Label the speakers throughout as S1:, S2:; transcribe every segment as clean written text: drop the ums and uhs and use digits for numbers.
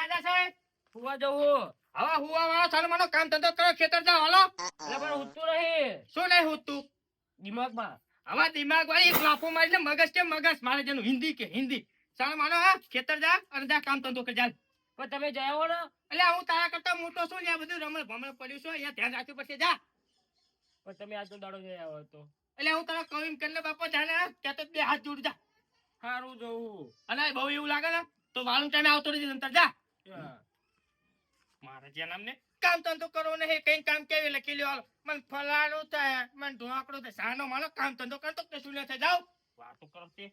S1: રાજા સાહેબ
S2: હુવા જવું.
S1: હવે હુવા વાળો ચાલો માનો કામ ધંધો કરો ખેતર જાઓ હાલો
S2: એટલે પણ ઉઠતું નહીં
S1: શું નહીં હોતું
S2: દિમાગમાં.
S1: હવે દિમાગ વાળી એક લાફો મારીને મગજ કે મગજ મારે જેનું હિન્દી કે હિન્દી ચાલો માનો હા ખેતર જા અને જા કામ ધંધો કરી જા
S2: પણ તમે જયા હો ને
S1: એટલે હું તારા કરતા મોટો છું ને આ બધું રમણ ભમણ પડ્યું છું અહીંયા ધ્યાન રાખવું પડશે જા
S2: પણ તમે આજનો દાડો જયા હો તો
S1: એટલે હું તારા કહ્યું કરીને બાપો જાને ત્યાં તો બે હાથ જોડ જા
S2: સારું જવું.
S1: અને બહુ એવું લાગે ને તો વાળું ટાઈમે આવતો રહેજે નંતર જા
S2: હા.
S1: મારા જ્યાં નામને કામ ધંધો કરવો નહીં કઈ કામ કેવી લખી લ્યો મને ફલાણું થાય મને ઢોકળું થાય સાનો માનો કામ ધંધો કરતો કશું ન થાય જાઓ વાતો કરો તે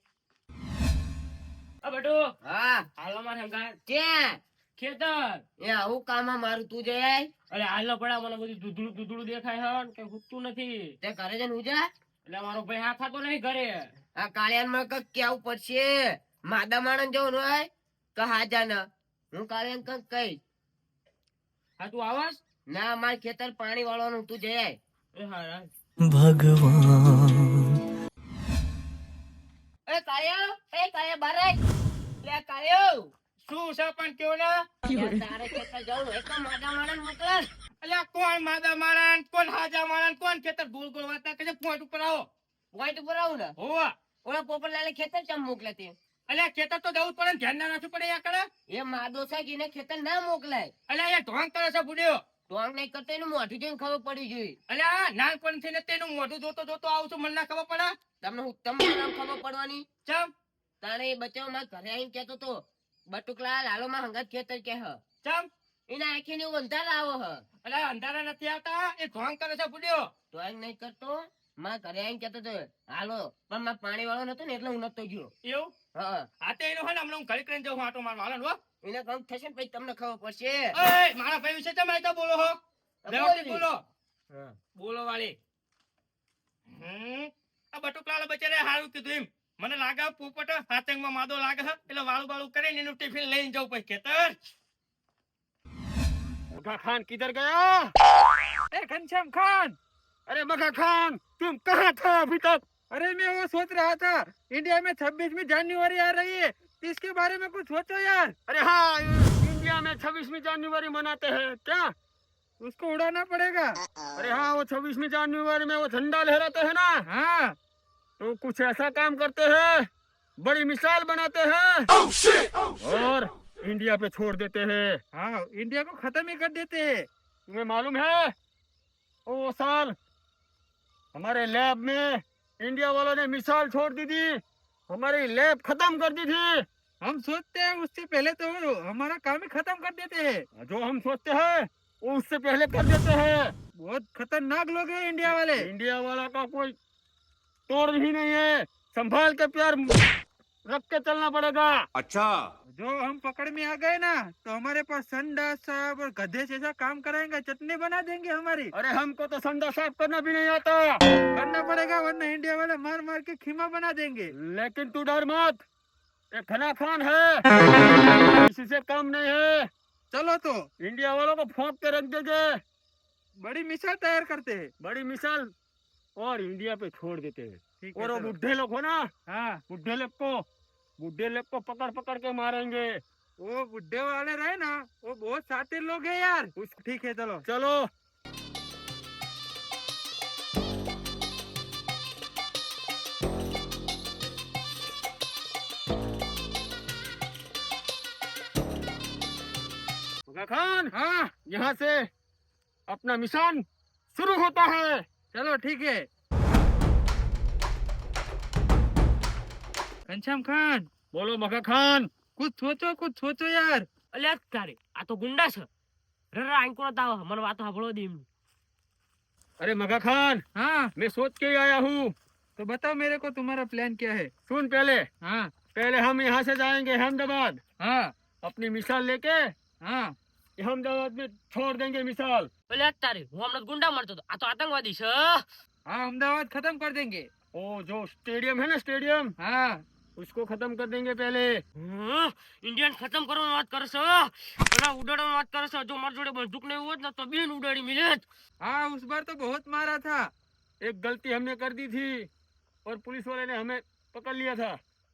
S2: આ બેટો
S3: હા
S2: હાલો મારે હંગા
S3: ક્યાં
S2: ખેતર.
S3: એ આવું કામ મારું તું જઈ
S2: અરે હાલો પડા મને બધું દૂધડું દૂધડું દેખાય હે ને કઈ હુતું નથી.
S3: તે ઘરે જઈને ઉજા
S2: એટલે મારો ભાઈ હા ખાતો નહીં ઘરે.
S3: આ કાળિયાન માં કઈક કેવું પડશે માદા માણસ જવું હોય તો હાજા ન હું કાળિયાન કઈક કઈ
S2: હા તું આવાસ
S3: ના મારે ખેતર પાણી વાળવાનું તું જઈ
S2: એ હારા
S3: એ કાળિયા બારે લે કાળિયો
S1: શું છે પણ કયો ને
S3: તારે ખેતર જવું હોય તો માદા માણસ મોકલે
S1: અલ્યા કોણ માદા માણસ કોણ હાજા માણસ કોણ ખેતર ગોળ ગોળ વાતા કે પોઈન્ટ ઉપર આવો
S3: પોઈન્ટ ઉપર આવું ને
S1: હોવા
S3: ઓલા પોપટલાલે ખેતર ચમ મોકલે તે
S1: અલ્યા ખેતર તો જવું જ પડે ને ધ્યાન ના રાખવું પડે યા કરે
S3: એ માદો છે કે એને ખેતર ના મોકલાય
S1: અલ્યા અહીંયા ઢોંગ કરે છે બુડ્યો
S3: ટોંગ નહીં કરતો એનું મોઢું જોઈને ખબર પડી જોઈએ
S1: અલ્યા નાનપણથી ને તેનું મોઢું જોતો જોતો આવું છું મને ના ખબર પડે
S3: તમને હું તમને નામ ખબર પડવાની
S1: ચમ
S3: તારે એ બચ્ચો માં ઘરે આવીને કેતો તો બટુકલાલ હાલો માં હંગાત ખેતર કે હ
S1: ચમ
S3: એના આંખી ને અંધાર આવો હ
S1: અલ્યા અંધારા નથી આવતા એ ઢોંગ કરે છે બુડ્યો
S3: ટોંગ નહીં કરતો માં ઘરે આવીને કેતો તો હાલો પણ માં પાણી વાળો નતો ને એટલે હું નતો ગયો
S1: એવું
S3: હા
S1: હા તે એનું હોય ને હમણાં હું ઘડી કરીને જાઉં આટો મારવા હાલો ને હો
S3: એને કામ થશે ને પછી તમને ખબર પડશે
S1: ઓય મારા ભાઈ વિશે તમે તો બોલો હો વ્યવસ્થિત બોલો
S3: હા.
S1: બોલો વાળી આ બટુકલાલ બચારે હારું કીધું એમ મને લાગે પોપટ હાથેંગમાં માદો લાગે છે એટલે વાળું બાળું કરીને એનું ટિફિન લઈને જવું પછી ખેતર
S4: मगा खान किधर गया?
S5: ए घनश्याम खान,
S4: अरे मगा खान तुम कहाँ था अभी तक?
S5: अरे मैं वो सोच रहा था इंडिया में 26वीं जनवरी आ रही है, इसके बारे में कुछ सोचो यार।
S4: अरे हाँ, इंडिया में 26वीं जनवरी मनाते हैं क्या?
S5: उसको उड़ाना पड़ेगा।
S4: अरे हाँ, वो 26वीं जनवरी में वो झंडा लहराते हैं ना,
S5: हाँ
S4: तो कुछ ऐसा काम करते हैं, बड़ी मिसाल बनाते हैं और इंडिया पे छोड़ देते हैं।
S5: हाँ, इंडिया को खत्म ही कर देते हैं।
S4: तुम्हें मालूम है वो साल हमारे लैब में इंडिया वालों ने मिसाल छोड़ दी थी, हमारी लैब खत्म कर दी थी।
S5: हम सोचते हैं उससे पहले तो हमारा काम ही खत्म कर देते हैं।
S4: जो हम सोचते हैं वो उससे पहले कर देते हैं।
S5: बहुत खतरनाक लोग हैं इंडिया वाले।
S4: इंडिया वाला का कोई तोड़ ही नहीं है, संभाल के प्यार रख के चलना पड़ेगा।
S6: अच्छा,
S5: जो हम पकड़ में आ गए ना तो हमारे पास संडा साहब और गधे जैसा काम कराएंगे, चटनी बना देंगे हमारी।
S4: अरे हमको तो संडा साफ करना भी नहीं आता,
S5: करना पड़ेगा वरना इंडिया वाले मार मार के खीमा बना देंगे।
S4: लेकिन तू डर मत, एक घना खान है, किसी से कम नहीं है।
S5: चलो तो
S4: इंडिया वालों को फोंक के रख देंगे,
S5: बड़ी मिसाल तैयार करते हैं।
S4: बड़ी मिसाल, और इंडिया पे छोड़ देते हैं।
S5: ठीक है
S4: और वो
S5: चलो।
S4: बुढ़े लोग हो ना,
S5: हाँ,
S4: बुढ़े लोग को पकड़ पकड़ के मारेंगे।
S5: वो बुढ़े वाले रहे ना, वो बहुत शातिर लोग हैं यार। ठीक है चलो।
S4: चलो मगा खान,
S5: हाँ
S4: यहाँ से अपना मिशन शुरू होता है।
S5: चलो ठीक है। घनश्याम खान,
S4: बोलो मगा खान।
S5: कुछ सोचो यार।
S2: અલ્યા તારે આ તો ગુંડા છે રરા આંકો ના તાવ મને વાતો સાંભળો દે એમની.
S4: अरे मगा खान,
S5: हाँ
S4: मैं सोच के ही आया हूँ।
S5: तो बताओ मेरे को तुम्हारा प्लान क्या है।
S4: सुन, पहले
S5: हाँ
S4: हम यहाँ से जाएंगे अहमदाबाद,
S5: हाँ
S4: अपनी मिसाल लेके
S5: हाँ
S4: अहमदाबाद में छोड़ देंगे मिसाल।
S2: અલ્યા તારે હું હમણાં ગુંડા મારતો હતો આ તો આતંકવાદી છે.
S5: हाँ अहमदाबाद खत्म कर देंगे।
S4: ओ जो स्टेडियम है ना, स्टेडियम,
S5: हाँ
S4: उसको खत्म कर देंगे पहले।
S2: ઇન્ડિયન ખતમ કરવાની વાત કરે છે પેલા ઉડાડવાની વાત કરે છે. જો મારી જોડે બંદૂક નહીં હોત ને તો બેન ઉડાડી મિલેત.
S5: हाँ उस बार तो बहुत मारा था।
S4: एक गलती हमने कर दी थी और पुलिस वाले ने हमें पकड़ लिया था।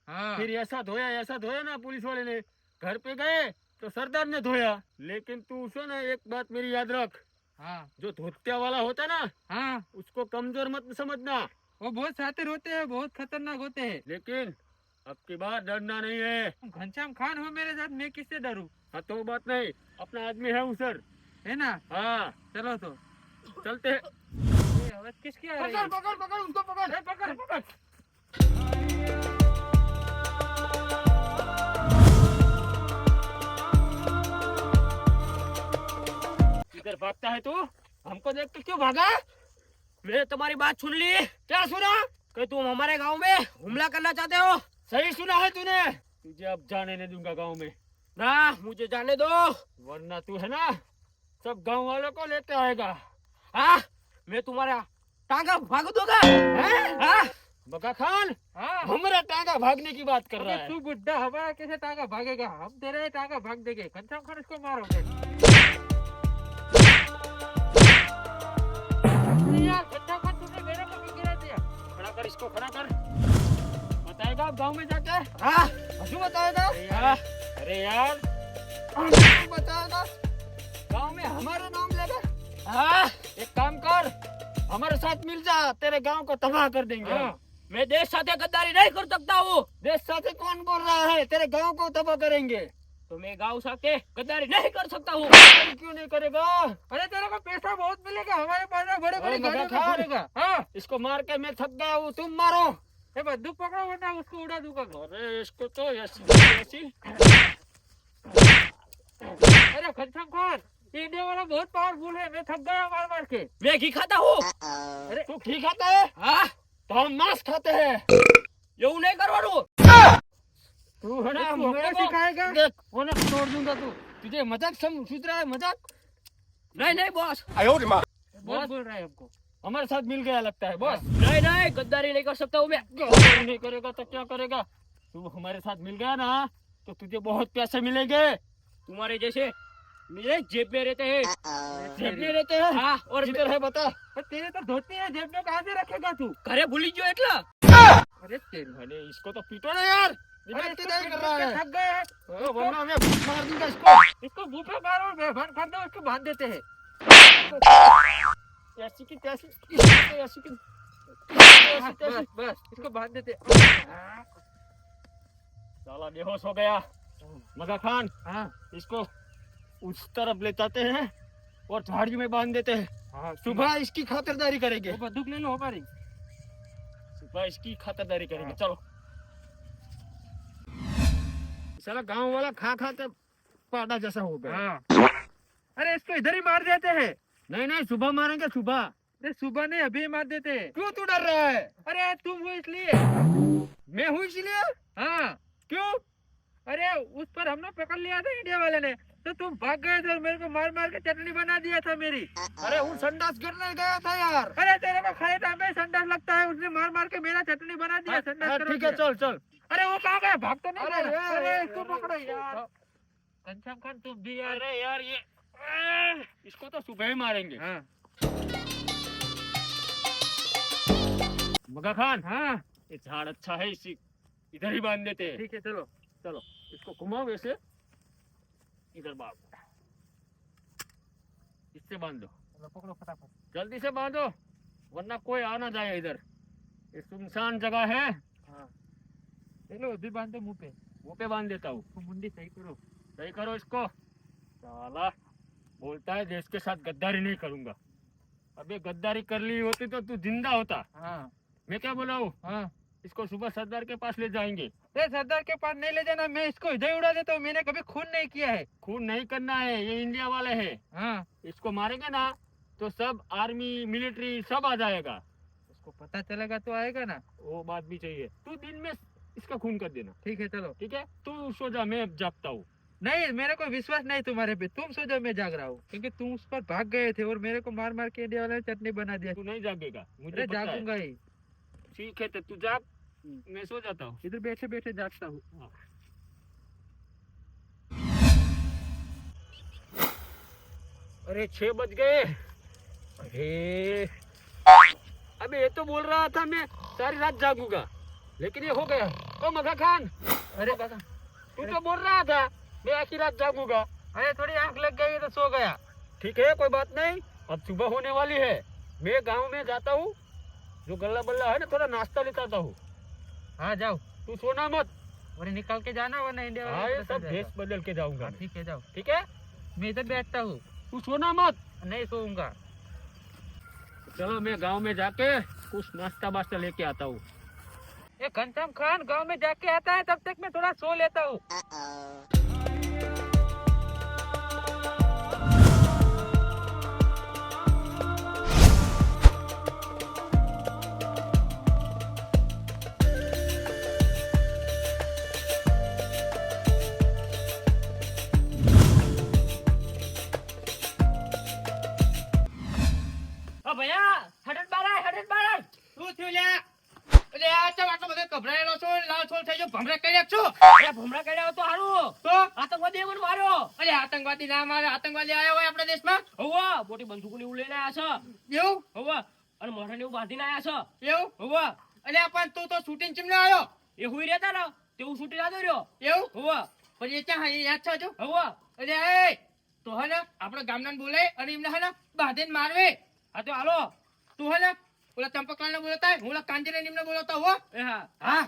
S5: हाँ
S4: फिर ऐसा धोया ना पुलिस वाले ने, घर पे गए तो सरदार ने धोया, लेकिन तू उसे ना एक बात मेरी याद रख,
S5: हाँ
S4: जो धोत्या वाला होता ना
S5: हाँ,
S4: उसको कमजोर मत समझना,
S5: वो बहुत शातिर होते हैं, बहुत खतरनाक होते हैं।
S4: लेकिन अब की बार डरना नहीं है।
S5: घनश्याम खान हो मेरे साथ, मैं किससे डरूं?
S4: हाँ तो बात नहीं, अपना आदमी है उसर।
S5: है ना?
S4: हाँ
S5: चलो तो।
S4: चलते हैं।
S5: ये आवाज किसकी आ रही है?
S4: पकड़ पकड़ पकड़ उसको पकड़।
S5: ए, पकड़ पकड़।
S4: इधर भागता है तू, हमको देख के क्यों भागा?
S2: मैंने तुम्हारी बात सुन ली
S4: क्या सुना?
S2: कि तुम हमारे गांव में हमला करना चाहते हो।
S4: सही सुना है तूने। तुझे अब जाने नहीं दूंगा गांव में,
S2: ना मुझे जाने दो।
S4: वरना तू है ना सब गांव वालों को लेते आएगा।
S2: हाँ, मैं तुम्हारा टांगा भाग दूंगा। हाँ?
S4: बका खान
S5: हाँ,
S4: हमारा टांगा भागने की बात कर रहा
S5: अबे
S4: है।
S5: तू बुड्ढा, हमारा कैसे टांगा भागेगा? हम तेरे टांगा भाग देंगे। घनश्याम खान इसको मारोगे? यार घनश्याम खान, तुमने मेरे को क्यों गिरा दिया?
S4: खड़ा कर इसको, खड़ा कर। बताएगा गांव में जाके?
S2: हाँ?
S4: हजू बताएगा?
S2: हाँ?
S4: अरे यार हजू बताएगा? गांव में हमारा नाम लेगा?
S2: हाँ?
S4: एक काम कर, हमारे साथ मिल जा, तेरे गांव को तबाह कर देंगे।
S5: हाँ।
S2: मैं देश साथे गद्दारी नहीं कर सकता हूँ।
S4: देश साथी कौन बोल रहा है? तेरे गांव को तबाह करेंगे।
S2: तो मैं गांव साथे गद्दारी नहीं कर सकता हूँ।
S4: क्यों नहीं करेगा?
S5: अरे तेरे को पैसा बहुत मिलेगा, हमारे पास में बड़े बड़े
S4: अरे मगा
S5: गाड़ियों में
S4: खान।
S5: घूमेगा। हाँ,
S4: इसको मार के मैं थक गया हूँ, तुम मारो।
S5: ये बंदूक पकड़ो वरना उसको उड़ा दूंगा।
S4: अरे इसको तो ऐसी
S5: अरे घनश्याम खान, ये इंडिया वाला बहुत पावरफुल है, मैं थक गया मार मार के।
S2: मैं घी खाता हूँ।
S5: अरे
S4: तू ठीक खाता है?
S2: हाँ?
S4: तो हम मांस खाते हैं।
S2: એવું नहीं करवानू।
S4: तू है ना
S5: इसको
S4: हमको
S5: हमको सिखाएगा?
S4: देख वो ना तोड़ दूंगा तू। तुझे मजाक सूझ रहा है? मजाक
S2: नहीं नहीं बॉस।
S5: बहुत बोल रहा है हमको।
S4: हमारे साथ मिल गया लगता है बॉस।
S2: नहीं नहीं, गद्दारी नहीं कर सकता हूँ मैं।
S4: गद्दारी नहीं करेगा तो क्या करेगा? तू हमारे साथ मिल गया ना तो तुझे बहुत पैसे मिलेंगे।
S2: तुम्हारे जैसे मेरे जेब में रहते हैं।
S4: जेब में रहते हैं?
S2: हाँ, और
S4: किधर है बता।
S5: पर तेरे तो धोती है, जेब में कहाँ से रखेगा तू?
S2: घरे भूली जो एटला।
S5: अरे तेरी,
S4: अरे इसको तो पीटो ना यार,
S5: अरे
S4: दिमाग
S5: इसको
S4: किधर
S5: पीट
S4: कर रहा
S5: के
S4: है?
S5: थक गए हैं।
S4: वरना मैं मार दूंगा इसको।
S5: इसको मुंह पे मारो, बेभान कर दो, इसको बांध देते हैं।
S4: ऐसी की तैसी, ऐसी की
S5: बस बस बस, इसको बांध देते हैं।
S4: साला बेहोश हो गया। मगा खान
S5: हाँ
S4: इसको उस तरफ ले जाते हैं और झाड़ी में बांध देते हैं।
S5: हाँ,
S4: सुबह इसकी खातिरदारी करेंगे।
S5: वो बंदूक ले लो हमारी।
S4: सुबह इसकी खातिरदारी करेंगे। चलो। साला गांव वाला खा खा के पाड़ा जैसा हो गया।
S5: हाँ, अरे इसको इधर ही मार देते हैं।
S4: नहीं नहीं, सुबह मारेंगे सुबह।
S5: अरे सुबह नहीं, अभी ही मार देते हैं।
S4: क्यों तू डर रहा है?
S5: अरे तुम हो इसलिए।
S4: मैं हूँ इसलिए?
S5: हाँ,
S4: क्यों?
S5: अरे उस पर हमने पकड़ लिया था इंडिया वाले ने, तो तुम भाग गए थे और मेरे को मार मार के चटनी बना दिया था मेरी।
S4: अरे वो संडास गिरने गया था यार।
S5: अरे तेरे को खाए टाइम में संडास लगता है, उसने मार मार के मेरा चटनी बना दिया, संडास
S4: हाँ,
S5: करा
S4: ठीक है
S5: दिया।
S4: चल चल।
S5: अरे वो कहाँ गया? भाग तो नहीं
S4: अरे
S5: गया?
S4: यार,
S5: अरे
S4: यार,
S5: इसको
S4: यार,
S5: पकड़ो यार।
S4: यार।
S5: घनश्याम खान तुम भी यार।
S4: अरे यार ये इसको तो सुबह ही मारेंगे।
S5: हाँ
S4: मगा खान
S5: हाँ,
S4: ये झाड़ अच्छा है, इसी इधर ही बांध देते हैं।
S5: ठीक है चलो।
S4: चलो इसको घुमाओ वैसे, इधर बांध, इससे बांध दो।
S5: चलो पकड़ो फटाफट।
S4: जल्दी से बांधो वरना कोई आ ना जाए इधर। ये सुनसान जगह है।
S5: हाँ, चलो अभी बांध दो मुंह पे।
S4: मुंह पे बांध देता हूँ।
S5: तो मुंडी सही करो।
S4: सही करो इसको। साला बोलता है देश के साथ गद्दारी नहीं करूंगा। अबे गद्दारी कर ली होती तो तू जिंदा होता।
S5: हाँ
S4: मैं क्या बोला हूँ?
S5: हाँ,
S4: इसको सुबह सरदार के पास ले जाएंगे।
S5: ये सरदार के पास नहीं ले जाना, मैं इसको इधर ही उड़ा देता हूँ। मैंने कभी खून नहीं किया है।
S4: खून नहीं करना है, ये इंडिया वाले हैं।
S5: हाँ,
S4: इसको मारेंगे ना तो सब आर्मी मिलिट्री सब आ जाएगा।
S5: उसको पता चलेगा तो आएगा ना।
S4: वो बात भी चाहिए। तू दिन में इसका खून कर देना,
S5: ठीक है चलो।
S4: ठीक है? तू सो जा, मैं अब जागता हूँ।
S5: नहीं, मेरे को विश्वास नहीं तुम्हारे पे। तुम सो जाओ, मैं जाग रहा हूँ, क्योंकि तुम उस पर भाग गए थे और मेरे को मार मार के इंडिया वाले ने चटनी बना दिया।
S4: तू नहीं जागेगा, मुझे
S5: अरे
S4: पता है।
S5: जागूंगा ही।
S4: ठीक है तो तू जाग, मैं सो जाता हूँ।
S5: इधर बैठे बैठे जागता हूँ।
S4: अरे 6 बज गए। अरे अबे ये तो बोल रहा था मैं सारी रात जागूंगा, लेकिन ये हो गया। ओ मगा खान,
S5: अरे
S4: तू तो बोल रहा था मैं आखिर रात जागूंगा।
S5: अरे थोड़ी आंख लग गई तो सो गया।
S4: ठीक है, कोई बात नहीं। अब सुबह होने वाली है, मैं गांव में जाता हूँ, जो गल्ला बल्ला है ना थोड़ा नाश्ता लेता आता हूँ।
S5: हाँ जाओ,
S4: तू सोना मत।
S5: और निकल के जाना वरना इंडिया वाले
S4: हाँ, ये
S5: पता
S4: सब
S5: जाएगा।
S4: भेस बदल के जाऊंगा।
S5: हाँ, ठीक है जाओ।
S4: ठीक है,
S5: मैं इधर बैठता हूँ,
S4: तू सोना मत।
S5: नहीं सोऊंगा।
S4: चलो मैं गांव में जाके कुछ नाश्ता वास्ता लेके आता हूँ।
S5: ये घनश्याम खान गांव में जाके आता है, तब तक मैं थोड़ा सो लेता हूँ।
S2: ભૈયા હડટ બાર આય, હડટ બાર આય.
S1: શું થયું લ્યા? એટલે આ ચમ આટલો બધો ગભરાયેલો છો, લાલ છોલ થઈ ગયો, ભમરા કરી નાખશો?
S2: અરે ભમરા કર્યા તો હારું.
S1: તો
S2: આતંકવાદી મને માર્યો.
S1: અરે આતંકવાદી ના મારે, આતંકવાદી આવ્યો હોય આપણા દેશમાં?
S2: હોવા મોટી બંદૂકો ને એવું લઈને આયા છે.
S1: એવું?
S2: હોવા અને મોઢાને એવું બાંધીને આયા છે.
S1: એવું?
S2: હોવા
S1: અરે પણ તું તો શૂટિંગ ચીમ ના આવ્યો?
S2: એ હુઈ રહેતા ને તેવું છૂટી ના દોર્યો.
S1: એવું?
S2: હોવા
S1: પછી એ ક્યાં યાદ છે હજુ?
S2: હોવા
S1: અરે એ તો હે ને આપણા ગામના બોલાય અને એમને હે ને બાંધીને મારવે.
S2: આ તો હાલો.
S1: તું હે ને ઓલા ચંપકલાલ ને બોલાતા હોય, હું ઓલા કાંજીને એમને બોલાતા હો.
S2: એ હા
S1: હા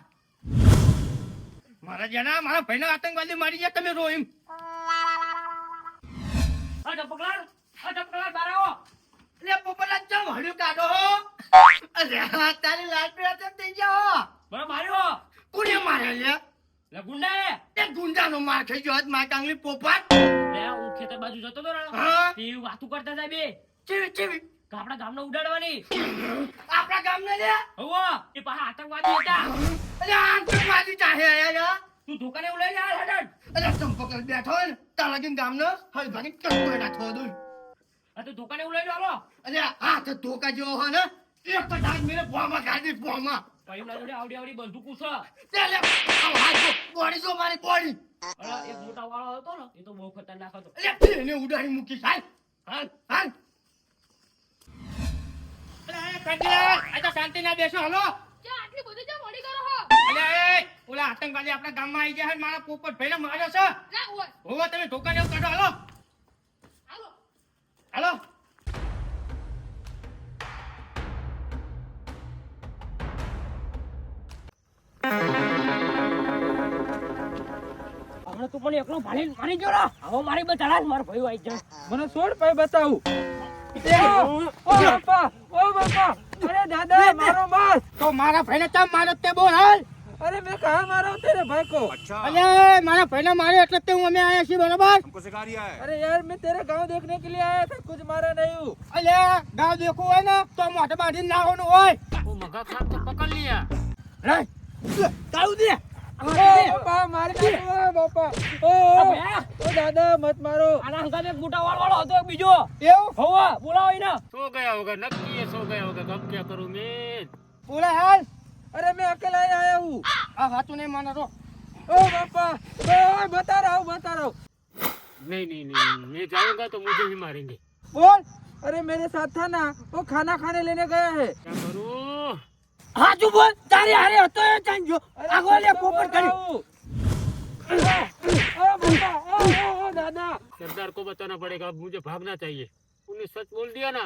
S1: મારા જણા મારા ભાઈને આતંકવાદી મારી ગયા, તમે રો એમ.
S2: આ ચંપકલાલ બાર આવો.
S1: એટલે પોપલા ચમ હળ્યું કાઢો હો. અરે હા, તારી લાલ પીળા ચમ થઈ ગયા હો.
S2: બરો માર્યો.
S1: કોને માર્યા લે?
S2: લે ગુંડાએ.
S1: એ ગુંડાનો માર ખાઈ ગયો, હાથ માર કાંગલી પોપટ.
S2: લે હું ખેતર બાજુ જતો તો ને
S1: હા
S2: તે વાતું કરતા જાય બે
S1: ચીવી ચીવી
S2: કે આપણા ગામને ઉડાડવાની.
S1: આપણા ગામને લે.
S2: હોવા એ પાછા આતંકવાદી હતા.
S1: અરે આતંકવાદી ચાહે આયા.
S2: તું દુકાને એવું લઈને આવ હડન.
S1: અરે ચંપકલાલ બેઠો હોય ને તારા લગીન ગામનો હલ ભાગી કટકો નાખો દઉં.
S2: આ તો દુકાને એવું લઈને આવો.
S1: અરે આ તો ધોકા જેવો હોય ને એક જ હાથ મેરે ભોમાં કાઢી ભોમાં.
S2: ભાઈ ના જોડે આવડી બંદૂકો છે.
S1: ચાલે આવ હાથ બોડી જો મારી બોડી.
S2: અરે એક મોટા વાળો હતો ને એ તો બહુ ખતરનાક હતો.
S1: અરે એને ઉડાડી મૂકી હાલ હાલ હાલ. અરે કંટીલાલ આ તો શાંતિ ના બેસો હાલો.
S6: આટલી બધી કેમ મોડી કરો હો?
S1: અરે એ ઓલા આતંકવાદી આપણા ગામમાં આવી ગયા છે, મારા પોપટ ભાઈને માર્યો છે.
S6: ના હોય.
S1: હોવા તમે ધોકા ને એવું કાઢો હાલો
S6: હાલો.
S1: હાલો.
S2: હમણાં તું પણ એકલો ભાળીને મારી ગયો ને. હવે મારી બચાડા મારો ભાઈ આવી જાય.
S5: મને છોડ ભાઈ બતાવું. ઓ બાપા, ઓ બાપા, અરે દાદા મારો માર.
S1: તો મારા ભાઈને ચમ માર્યો તે બોલ હાલ.
S5: अरे मैं कहाँ मारा हूँ तेरे भाई को?
S1: અલે મારા ભાઈને માર્યો એટલે તે હું અમે આયા છીએ બરાબર.
S5: अरे यार मैं तेरा गांव देखने के लिए आया था, कुछ मारा नहीं हूँ।
S1: અલે ગાવ દેખવું હોય ને તો મોઢે બાંધીને નાવાનું હોય.
S2: वो मगा खान तो पकड़ लिया.
S1: રે તાળું દે.
S5: ओ बापा मार के ओ बापा,
S2: આ ભયા
S5: ओ दादा मत मारो।
S2: આના હંગાતે એક મોટા વાળો હતો એક બીજો.
S1: એવું
S2: હોવા બોલાવો એને.
S4: सो गया होगा, नक्की सो गया होगा। अब क्या करूं मैं?
S1: બોલે હાલ.
S5: अरे मैं अकेला ही आया हूँ।
S1: આ હાથું નહીં માનો રો.
S5: ओ बापा, ओ बता रहा हूँ।
S4: नहीं नहीं नहीं, मैं जाऊंगा तो मुझे ही मारेंगे।
S1: બોલ.
S5: अरे मेरे साथ था ना, वो खाना खाने लेने गया है।
S4: क्या करूं?
S1: હાચું બોલ. તારી હારે હતો એ ચાંજો. આગો લે પોપટ
S5: बता
S1: કરી.
S5: रहा हूँ। ओ बापा, ओ दादा।
S4: सरदार को बताना पड़ेगा, अब मुझे भागना चाहिए। उन्हें सच बोल दिया ना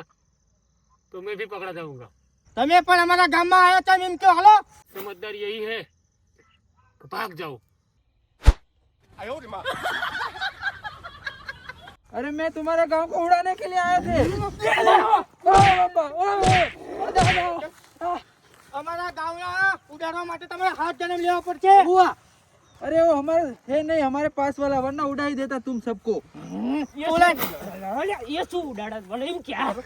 S4: तो मैं भी पकड़ा जाऊंगा।
S1: તમે પણ અમારા ગામમાં આવ્યા છો એમ કહો હાલો.
S4: समझदार यही है कि भाग जाओ।
S5: अरे मैं तुम्हारे गांव को उड़ाने के लिए आए थे। ओ बापा, ओ दादा।
S1: અમારા ગામના ઉડાડવા માટે તમારે હાથ જન્મ લેવા પડશે.
S5: अरे वो हमारे है नहीं, हमारे पास वाला, वरना उड़ा ही देता तुम सबको।
S2: ये શું ઉડાડે મને એમ ક્યાં.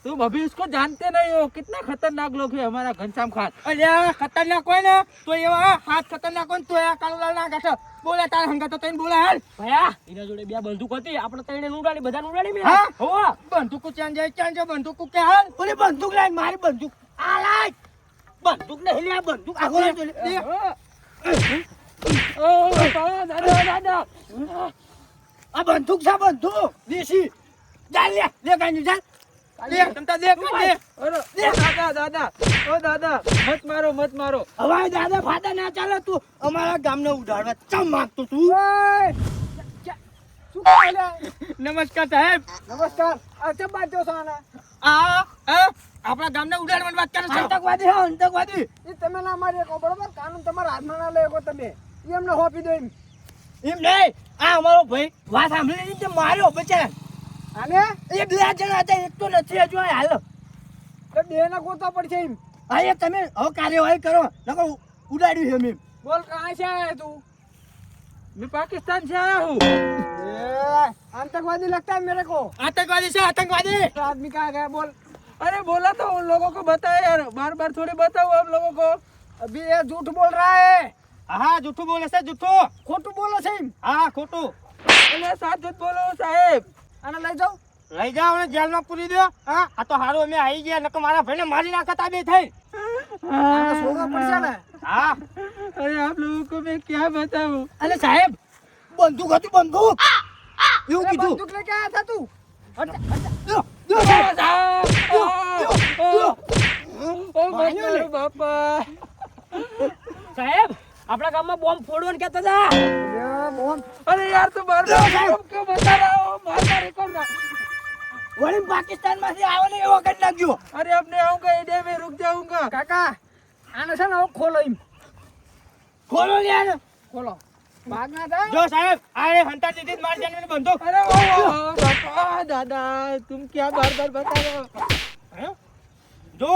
S5: तुम अभी उसको जानते नहीं हो, कितना खतरनाक लोग है हमारा घनश्याम खान।
S1: અલ્યા ખતરનાક હોય ને તો એવા હાથ ખતરનાક હોય ને તો આ કાળુલાલ ના ગાઠ. બોલે તાર હંગા તો તઈને બોલે હાલ.
S2: ભયા એના જોડે બે બંદૂક હતી આપણે ત્રણે ઉડાડી બધાને ઉડાડી મેં.
S1: હા?
S2: હોવા
S1: બંદૂક ચાંજ બંદૂક કે હાલ. ઓલી બંદૂક લાઈ મારી બંદૂક આ લાઈ. બંદૂક નહીં લે આ બંદૂક આગો લે.
S5: ओ बापा, दादा दादा।
S1: આ બંદૂક છે બંદૂક દેશી. ચાલ લે લે ગાંજી ચાલ. લે તમતા દે દે.
S5: अरे दादा दादा, ओ दादा मत मारो मत मारो।
S1: હવે દાદા ફાદા ના ચાલે તું અમારા ગામને ઉડાડવા ચમ માંગતો તું.
S5: શું કહે લ્યા?
S1: નમસ્કાર સાહેબ.
S5: નમસ્કાર. આ કેમ બાંધ્યો છો આને?
S1: આપણા ગામના ઉડાડવાની વાત કરે છે.
S5: આતંકવાદી હો, આતંકવાદી. એ તમે ના મારી શકો, બરોબર? કાનૂન તમારા હાથમાં ના લઈ શકો તમે. ઈ એમને હોપી દો એમ.
S1: એમ નહીં, આ અમારો ભાઈ વાત સાંભળી લીધી તે માર્યો બચારા.
S5: આને
S1: એ બે જણા હતા, એક તો નથી હજુ આ હાલ.
S5: તો બે ના ગોતવા પડશે એમ.
S1: હા એ તમે હવે કાર્યવાહી કરો, નકર ઉડાડ્યું છે મેં.
S5: बोल कहाँ से आया है तू? मैं पाकिस्तान से आया हूँ। आतंकवादी लगता है मेरे को।
S1: आतंकवादी से आतंकवादी.
S5: तो आदमी कहाँ गया बोल? अरे बोला तो उन लोगों को बताया यार, बार बार थोड़ी बताओ आप लोगों को। अभी ये झूठ बोल रहा है।
S1: हाँ झूठું બોલે છે, झूठું.
S5: खोटू बोलो सही।
S1: હા ખોટું.
S5: એટલે સાચું જ બોલો સાહેબ. આને લઈ જાઓ.
S1: લઈ જાઓ અને જેલમાં પૂરી દો. હા આ તો હારું અમે આવી ગયા, નકર મારા ભાઈને મારી નાખત આ બે થઈ.
S5: આને છોડવા પડશે ને.
S1: હા
S5: अरे आप लोगों को मैं क्या बताऊं?
S1: અલે સાહેબ બંદૂક હતી, બંદૂક. એવું
S5: अरे
S1: કીધું.
S5: बंदूक लेके आया था तू?
S1: લ્યો, લ્યો સાહેબ.
S5: बापा
S2: સાહેબ આપણા ગામમાં બોમ્બ ફોડવાનું કહેતા હતા.
S5: अरे यार तू बार बार क्यों बता रहा हो? मार मार कर रहा।
S1: વળી પાકિસ્તાનમાંથી આવે ને એવો કરી નાખ્યો.
S5: अरे अब नहीं आऊंगा, इंडिया में रुक जाऊंगा। काका आने से ना खोलो इन।
S1: ખોલો ને યાર.
S5: खोलो भागना था।
S1: જો સાહેબ આ હંતા દીધી જ મારી જાનને બંદૂક.
S5: अरे वो बापा दादा तुम क्या बार बार बता रहे हो?
S1: હે? જો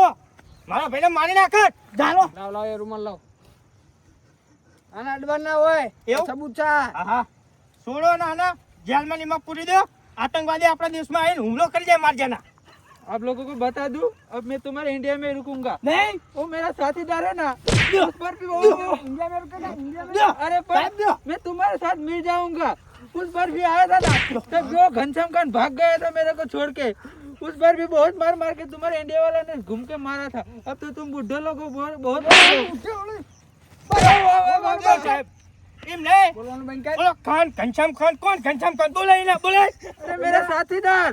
S1: મારા ભાઈને મારી નાખત. ચાલો.
S5: लाओ लाओ ये रुमाल लाओ। आना अडवान ना होए
S1: એવું?
S5: सबूत चा।
S1: હા હા છોડો ને આના જેલમાં નિમક પૂરી દો. આતંકવાદી આપણા દેશમાં આવીને હુમલો કરી જાય માર જાના.
S5: आप लोगों को बता दूं, अब मैं तुम्हारे इंडिया में रुकूंगा।
S1: નહીં
S5: वो मेरा साथीदार है ना,
S1: दो।
S5: उस पर भी वो इंडिया में रुकेगा, इंडिया में।
S1: दो।
S5: अरे
S1: साहब दो।
S5: पर मैं तुम्हारे साथ मिल जाऊंगा। उस पर भी आया था ना, तब जो घनश्याम खान भाग गया था मेरे को छोड़ के, उस पर भी बहुत मार मार के तुम्हारे इंडिया वाला ने घूम के मारा था। अब तो तुम बुढ़े लोग को बहुत
S1: સાહેબ એમ નહીં.
S5: बोलवानो बंद कर।
S1: બોલો ખાન ઘનશ્યામ ખાન કોણ? ઘનશ્યામ ખાન બોલાય ને બોલાય.
S5: अरे मेरा साथीदार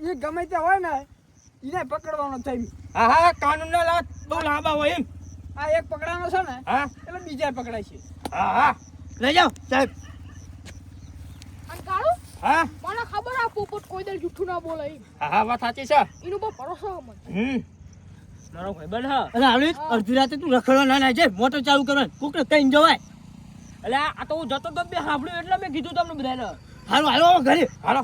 S5: ये गમે તે હોય ને એને પકડવાનો છે.
S1: હા હા કાનૂનના લાત બહુ લાંબા હોય એમ.
S5: આ એક પકડાનો છે ને
S1: હા
S5: એટલે બીજા પકડાય છે.
S1: હા હા લઈ જાઓ સાહેબ.
S6: અને કાળુ
S1: હા
S6: મને ખબર આ પોપટ કોઈ દર જૂઠું ના બોલે ઈ.
S1: હા હા વાત સાચી છે.
S6: એનું પર ભરોસો હે મને.
S2: મારો ભાઈબંધ હા.
S1: અરે આવડી અડધી રાતે તું રખડવા ના જાય, મોટર ચાલુ કરવાનું કોકને કઈ જવાય.
S2: એટલે આ તો હું જતો તો બે સાંભળ્યું એટલે મેં કીધું તમને બધાને.
S1: હાલો હાલો ઘરે હાલો.